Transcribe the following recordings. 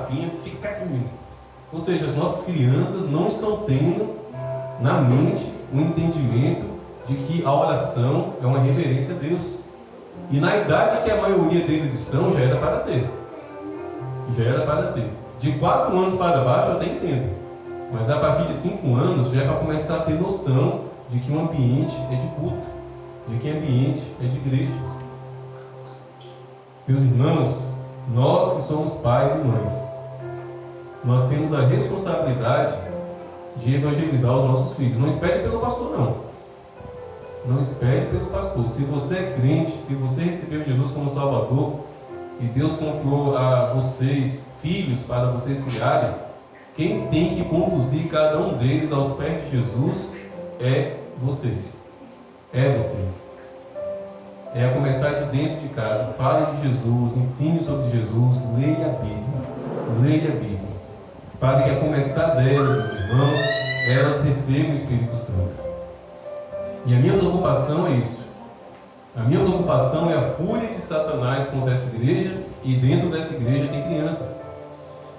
tapinha, fica quietinho. Ou seja, as nossas crianças não estão tendo na mente o entendimento de que a oração é uma reverência a Deus. E na idade que a maioria deles estão, já era para ter. Já era para ter. De 4 anos para baixo eu até entendo. Mas a partir de 5 anos já é para começar a ter noção de que o ambiente é de culto, de que o ambiente é de igreja. Meus irmãos, nós que somos pais e mães, nós temos a responsabilidade de evangelizar os nossos filhos. Não espere pelo pastor, não. Não espere pelo pastor. Se você é crente, se você recebeu Jesus como Salvador e Deus confiou a vocês, filhos, para vocês criarem, quem tem que conduzir cada um deles aos pés de Jesus é vocês. É vocês. É a começar de dentro de casa. Fale de Jesus, ensine sobre Jesus, leia a Bíblia. Leia a Bíblia. Para que a começar delas, meus irmãos, elas recebam o Espírito Santo. E a minha preocupação é isso. A minha preocupação é a fúria de Satanás contra essa igreja, e dentro dessa igreja tem crianças.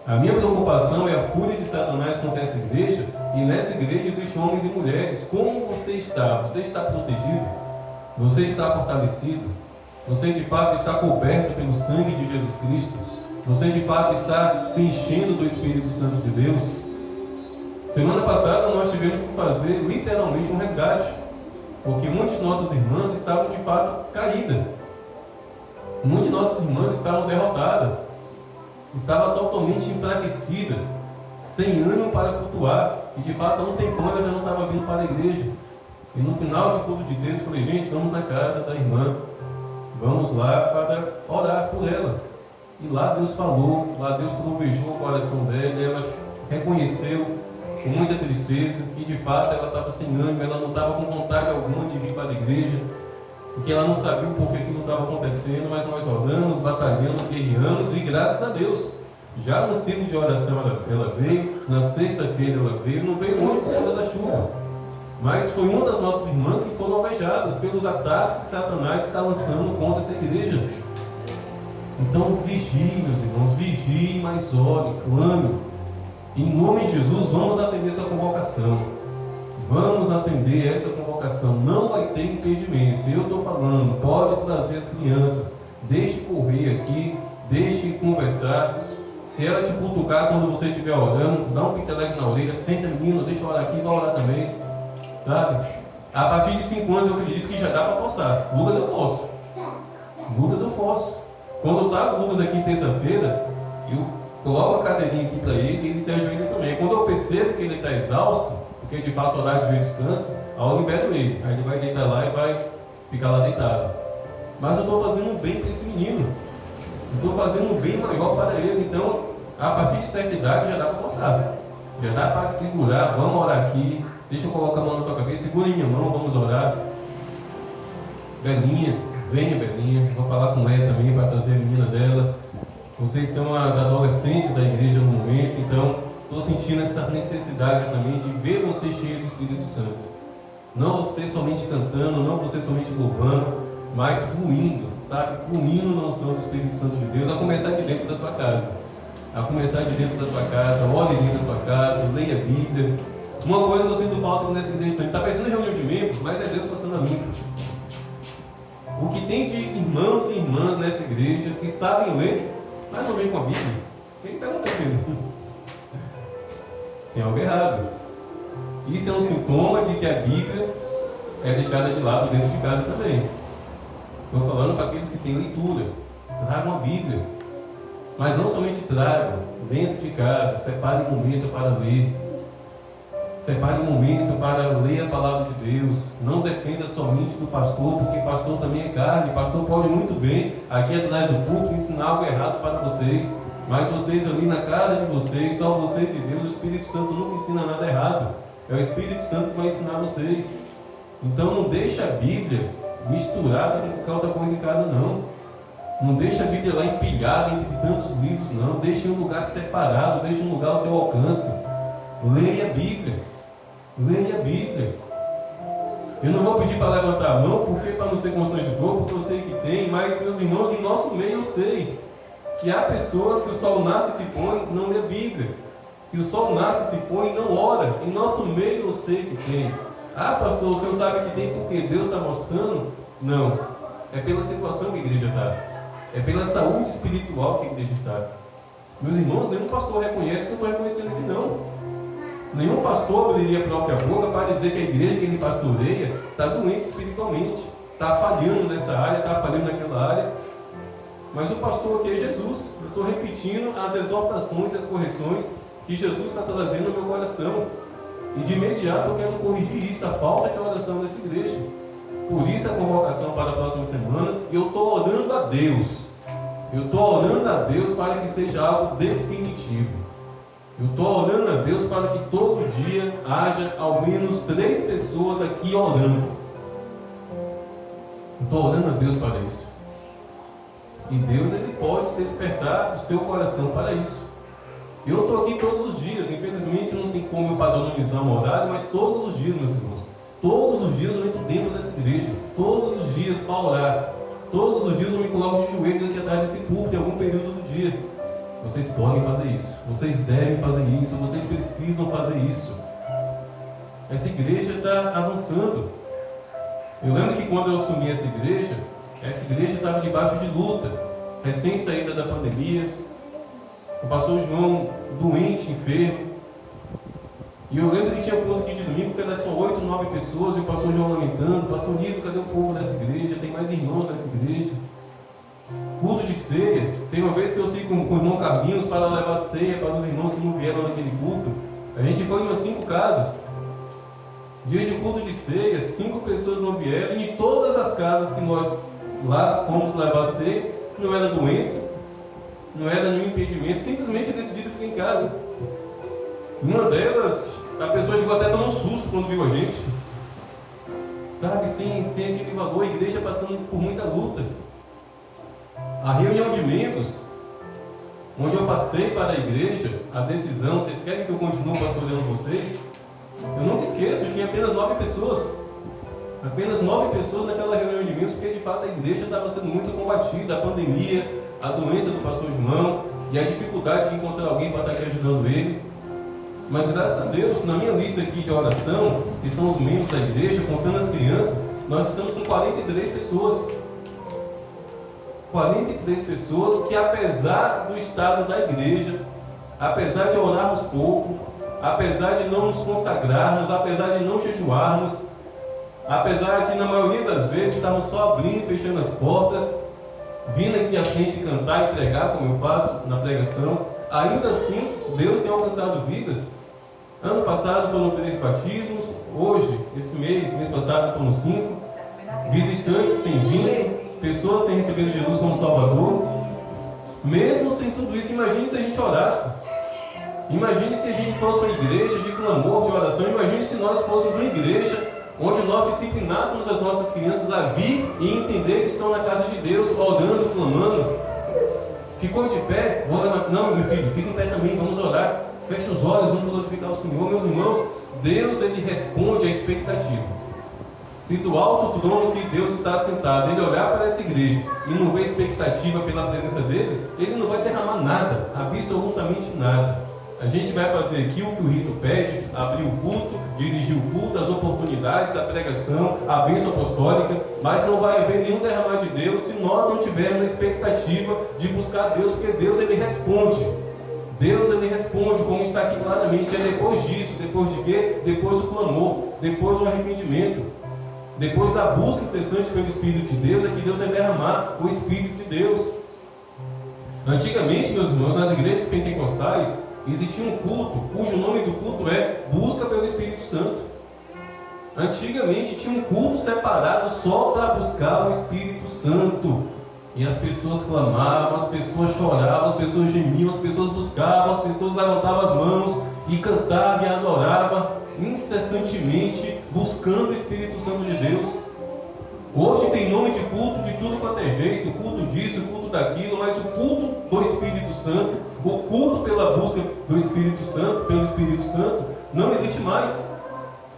A minha preocupação é a fúria de Satanás contra essa igreja, e nessa igreja existem homens e mulheres. Como você está? Você está protegido? Você está fortalecido? Você de fato está coberto pelo sangue de Jesus Cristo? Você de fato está se enchendo do Espírito Santo de Deus? Semana passada nós tivemos que fazer literalmente um resgate, porque muitas de nossas irmãs estavam de fato caídas. Muitas de nossas irmãs estavam derrotadas. Estava totalmente enfraquecida, sem ânimo para cultuar, e de fato há um tempão ela já não estava vindo para a igreja. E no final de culto de Deus, eu falei, gente, vamos na casa da irmã, vamos lá para orar por ela. E lá Deus falou, lá Deus provejou o coração dela, e ela reconheceu com muita tristeza que de fato ela estava sem ânimo, ela não estava com vontade alguma de vir para a igreja, porque ela não sabia o porquê que não estava acontecendo, mas nós oramos, batalhamos, guerreamos, e graças a Deus, já no ciclo de oração ela veio, na sexta-feira ela veio, não veio hoje por conta da chuva, mas foi uma das nossas irmãs que foram alvejadas pelos ataques que Satanás está lançando contra essa igreja. Então vigie, meus irmãos, vigie, mas ore, clame. Em nome de Jesus, vamos atender essa convocação. Vamos atender essa convocação. Não vai ter impedimento. Eu estou falando, pode trazer as crianças. Deixe correr aqui, deixe conversar. Se ela te cutucar quando você estiver orando, dá um piteleque na orelha, senta menino, deixa eu orar aqui, vai orar também. Sabe? A partir de 5 anos eu acredito que já dá para forçar. Lucas eu forço. Lucas eu forço. Quando eu trago o Lucas aqui terça-feira, eu coloco a cadeirinha aqui para ele e ele se ajoelha também. Quando eu percebo que ele está exausto, porque de fato o horário de joelho descansa, aí eu liberto ele. Aí ele vai deitar lá e vai ficar lá deitado. Mas eu estou fazendo um bem para esse menino. Eu estou fazendo um bem maior para ele. Então, a partir de certa idade já dá para forçar. Já dá para segurar, vamos orar aqui. Deixa eu colocar a mão na tua cabeça, segura em minha mão, vamos orar. Belinha, venha Belinha, vou falar com ela também para trazer a menina dela. Vocês são as adolescentes da igreja no momento, então estou sentindo essa necessidade também de ver você cheio do Espírito Santo. Não você somente cantando, não você somente louvando, mas fluindo, sabe? Fluindo na unção do Espírito Santo de Deus, a começar de dentro da sua casa. A começar de dentro da sua casa, ore dentro da sua casa, leia a Bíblia. Uma coisa eu sinto falta nessa igreja também, está parecendo reunião de membros, mas é Deus passando a limpo. O que tem de irmãos e irmãs nessa igreja que sabem ler, mas não vem com a Bíblia, o que está acontecendo? Tem algo errado. Isso é um sintoma de que a Bíblia é deixada de lado dentro de casa também. Estou falando para aqueles que têm leitura, tragam a Bíblia, mas não somente tragam, dentro de casa, separe um momento para ler. Separe um momento para ler a palavra de Deus. Não dependa somente do pastor, porque pastor também é carne. Pastor pode muito bem, aqui atrás do púlpito, ensinar algo errado para vocês. Mas vocês ali na casa de vocês, só vocês e Deus, o Espírito Santo nunca ensina nada errado. É o Espírito Santo que vai ensinar vocês. Então não deixe a Bíblia misturada com qualquer outra coisa em casa, não. Não deixe a Bíblia lá empilhada entre tantos livros, não. Deixe um lugar separado, deixe um lugar ao seu alcance. Leia a Bíblia. Leia a Bíblia. Eu não vou pedir para levantar a mão, porque para não ser constrangedor, porque eu sei que tem, mas meus irmãos, em nosso meio eu sei que há pessoas que o sol nasce e se põe, não lê a Bíblia. Que o sol nasce e se põe e não ora. Em nosso meio eu sei que tem. Ah, pastor, o senhor sabe que tem porque Deus está mostrando? Não. É pela situação que a igreja está. É pela saúde espiritual que a igreja está. Meus irmãos, nenhum pastor reconhece que eu estou reconhecendo aqui não. Nenhum pastor abriria a própria boca para dizer que a igreja que ele pastoreia está doente espiritualmente, está falhando nessa área, está falhando naquela área. Mas o pastor aqui é Jesus. Eu estou repetindo as exortações e as correções que Jesus está trazendo no meu coração. E de imediato eu quero corrigir isso, a falta de oração dessa igreja. Por isso a convocação para a próxima semana. E eu estou orando a Deus. Eu estou orando a Deus para que seja algo definitivo. Eu estou orando a Deus para que todo dia haja ao menos 3 pessoas aqui orando. Eu estou orando a Deus para isso. E Deus, Ele pode despertar o seu coração para isso. Eu estou aqui todos os dias. Infelizmente não tem como eu padronizar um horário, mas todos os dias, meus irmãos. Todos os dias eu entro dentro dessa igreja. Todos os dias para orar. Todos os dias eu me coloco de joelhos aqui atrás desse púlpito em algum período do dia. Vocês podem fazer isso. Vocês devem fazer isso. Vocês precisam fazer isso. Essa igreja está avançando. Eu lembro que quando eu assumi essa igreja estava debaixo de luta. Recém saída da pandemia. O pastor João doente, enfermo. E eu lembro que tinha culto aqui de domingo, que era só 8, 9 pessoas, e o pastor João lamentando: pastor Nito, cadê o povo dessa igreja? Tem mais irmãos nessa igreja. Culto de ceia. Tem uma vez que eu saí com o irmão Carlinhos para levar ceia para os irmãos que não vieram naquele culto. A gente foi em umas 5 casas. Dia de culto de ceia, 5 pessoas não vieram, e em todas as casas que nós lá fomos levar ceia, não era doença, não era nenhum impedimento, simplesmente decidiram ficar em casa. Uma delas, a pessoa chegou até a dar um susto quando viu a gente, sabe, sem aquele valor, a igreja passando por muita luta. A reunião de membros, onde eu passei para a igreja, a decisão: vocês querem que eu continue pastoreando vocês? Eu nunca esqueço, eu tinha apenas 9 pessoas. Apenas 9 pessoas naquela reunião de membros, porque de fato a igreja estava sendo muito combatida, a pandemia, a doença do pastor João e a dificuldade de encontrar alguém para estar aqui ajudando ele. Mas graças a Deus, na minha lista aqui de oração, que são os membros da igreja, contando as crianças, nós estamos com 43 pessoas. 43 pessoas que, apesar do estado da igreja, apesar de orarmos pouco, apesar de não nos consagrarmos, apesar de não jejuarmos, apesar de na maioria das vezes estarmos só abrindo e fechando as portas, vindo aqui à frente cantar e pregar, como eu faço na pregação, ainda assim Deus tem alcançado vidas. Ano passado foram 3 batismos, hoje, esse mês passado foram 5, visitantes têm vindo, pessoas têm recebido Jesus como Salvador. Mesmo sem tudo isso, imagine se a gente orasse. Imagine se a gente fosse uma igreja de clamor, de oração. Imagine se nós fôssemos uma igreja onde nós disciplinássemos as nossas crianças a vir e entender que estão na casa de Deus, orando, clamando. Ficou de pé? Não, meu filho, fica em pé também, vamos orar. Feche os olhos, vamos glorificar o Senhor. Meus irmãos, Deus, Ele responde à expectativa. Se do alto trono que Deus está sentado, Ele olhar para essa igreja e não ver expectativa pela presença dEle, Ele não vai derramar nada, absolutamente nada. A gente vai fazer aqui o que o rito pede: abrir o culto, dirigir o culto, as oportunidades, a pregação, a bênção apostólica, mas não vai haver nenhum derramar de Deus se nós não tivermos a expectativa de buscar Deus, porque Deus, Ele responde. Deus, Ele responde, como está aqui claramente. É depois disso, depois de quê? Depois do clamor, depois do arrependimento, depois da busca incessante pelo Espírito de Deus, é que Deus vai derramar o Espírito de Deus. Antigamente, meus irmãos, nas igrejas pentecostais, existia um culto, cujo nome do culto é Busca pelo Espírito Santo. Antigamente tinha um culto separado só para buscar o Espírito Santo. E as pessoas clamavam, as pessoas choravam, as pessoas gemiam, as pessoas buscavam, as pessoas levantavam as mãos e cantavam e adoravam incessantemente, buscando o Espírito Santo de Deus. Hoje tem nome de culto de tudo quanto é jeito, culto disso, culto daquilo, mas o culto do Espírito Santo, o culto pela busca do Espírito Santo, pelo Espírito Santo, não existe mais.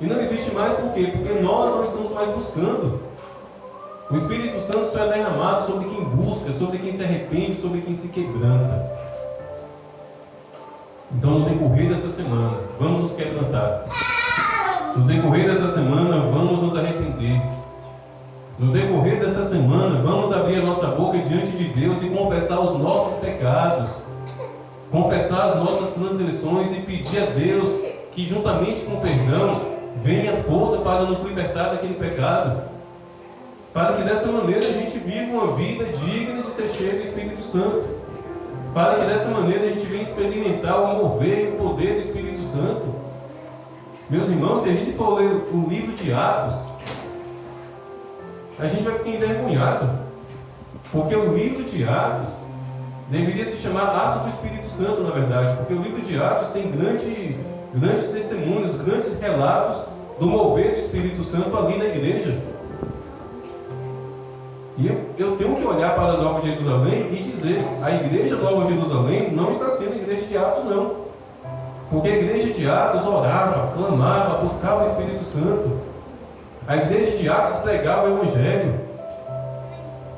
E não existe mais por quê? Porque nós não estamos mais buscando. O Espírito Santo só é derramado sobre quem busca, sobre quem se arrepende, sobre quem se quebranta. Então, no decorrer dessa semana, vamos nos quebrantar. No decorrer dessa semana, vamos nos arrepender. No decorrer dessa semana, vamos abrir a nossa boca diante de Deus e confessar os nossos pecados, confessar as nossas transgressões e pedir a Deus que, juntamente com o perdão, venha força para nos libertar daquele pecado, para que dessa maneira a gente viva uma vida digna de ser cheio do Espírito Santo, para que dessa maneira a gente venha experimentar o mover e o poder do Espírito Santo. Meus irmãos, se a gente for ler o livro de Atos, a gente vai ficar envergonhado, porque o livro de Atos deveria se chamar Atos do Espírito Santo, na verdade, porque o livro de Atos tem grandes testemunhos, grandes relatos do mover do Espírito Santo ali na igreja. E eu tenho que olhar para a Nova Jerusalém e dizer, a igreja Nova Jerusalém não está sendo a igreja de Atos, não. Porque a igreja de Atos orava, clamava, buscava o Espírito Santo. A igreja de Atos pregava o Evangelho.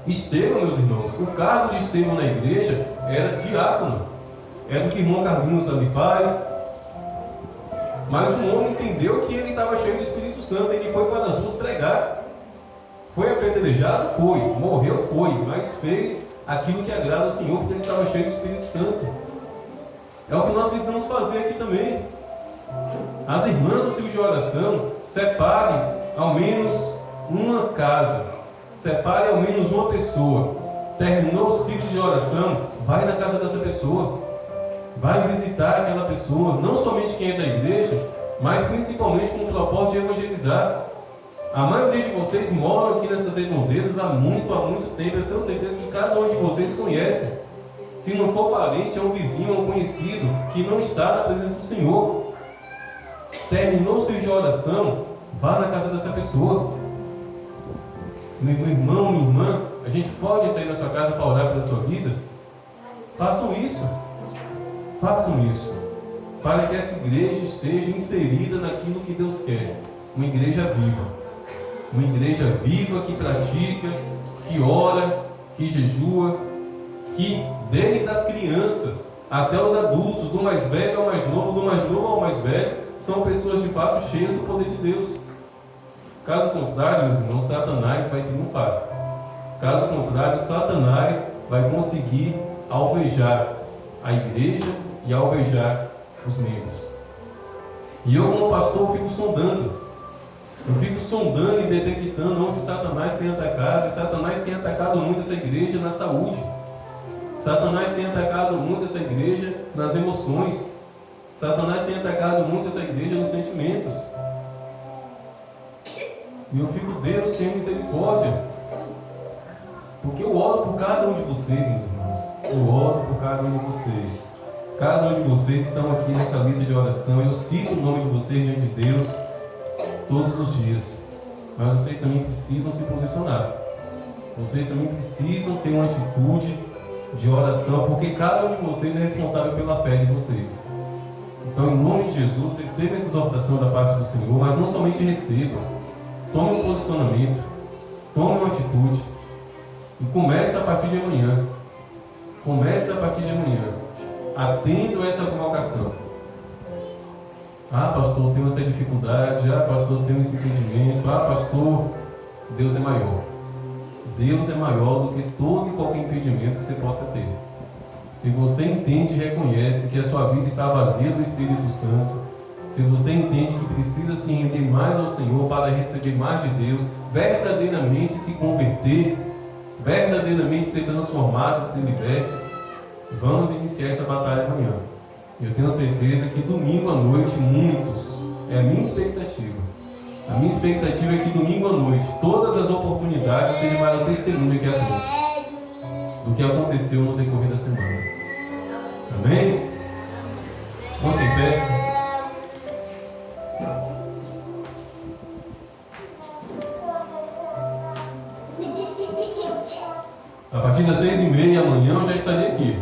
Estevão, meus irmãos, o cargo de Estevão na igreja era diácono. Era o que o irmão Carlinhos ali faz. Mas o homem entendeu que ele estava cheio do Espírito Santo. Ele foi para as ruas pregar. Foi apedrejado? Foi. Morreu? Foi. Mas fez aquilo que agrada ao Senhor, porque ele estava cheio do Espírito Santo. É o que nós precisamos fazer aqui também. As irmãs do ciclo de oração, separem ao menos uma casa, separe ao menos uma pessoa. Terminou o ciclo de oração, vai na casa dessa pessoa, vai visitar aquela pessoa, não somente quem é da igreja, mas principalmente com o propósito de evangelizar. A maioria de vocês moram aqui nessas redondezas há muito tempo. Eu tenho certeza que cada um de vocês conhece. Se não for parente, é um vizinho, é um conhecido que não está na presença do Senhor. Terminou o ciclo de oração, vá na casa dessa pessoa. Meu irmão, minha irmã, a gente pode entrar aí na sua casa para orar pela sua vida? Façam isso. Façam isso. Para que essa igreja esteja inserida naquilo que Deus quer. Uma igreja viva. Uma igreja viva que pratica, que ora, que jejua, que desde as crianças até os adultos, do mais velho ao mais novo, do mais novo ao mais velho, são pessoas de fato cheias do poder de Deus. Caso contrário, meus irmãos, Satanás vai triunfar. Caso contrário, Satanás vai conseguir alvejar a igreja e alvejar os membros. E eu, como pastor, fico sondando. Eu fico sondando e detectando onde Satanás tem atacado. E Satanás tem atacado muito essa igreja na saúde. Satanás tem atacado muito essa igreja nas emoções. Satanás tem atacado muito essa igreja nos sentimentos. E eu fico, Deus, tenha misericórdia. Porque eu oro por cada um de vocês, meus irmãos. Eu oro por cada um de vocês. Cada um de vocês estão aqui nessa lista de oração. Eu cito o nome de vocês diante de Deus todos os dias. Mas vocês também precisam se posicionar. Vocês também precisam ter uma atitude de oração, porque cada um de vocês é responsável pela fé de vocês. Então, em nome de Jesus, receba essa exortação da parte do Senhor, mas não somente recebam. Tome um posicionamento, tome uma atitude e comece a partir de amanhã. Comece a partir de amanhã, atendo a essa convocação. Ah, pastor, eu tenho essa dificuldade. Ah, pastor, eu tenho esse entendimento. Ah, pastor, Deus é maior. Deus é maior do que todo e qualquer impedimento que você possa ter. Se você entende e reconhece que a sua vida está vazia do Espírito Santo, se você entende que precisa se render mais ao Senhor para receber mais de Deus, verdadeiramente se converter, verdadeiramente ser transformado, ser liberto, vamos iniciar essa batalha amanhã. Eu tenho certeza que domingo à noite, muitos, é a minha expectativa. A minha expectativa é que domingo à noite, todas as oportunidades sejam para testemunho aqui à frente do que aconteceu no decorrer da semana. Amém? Vamos em pé. A partir das 6h30 amanhã eu já estarei aqui.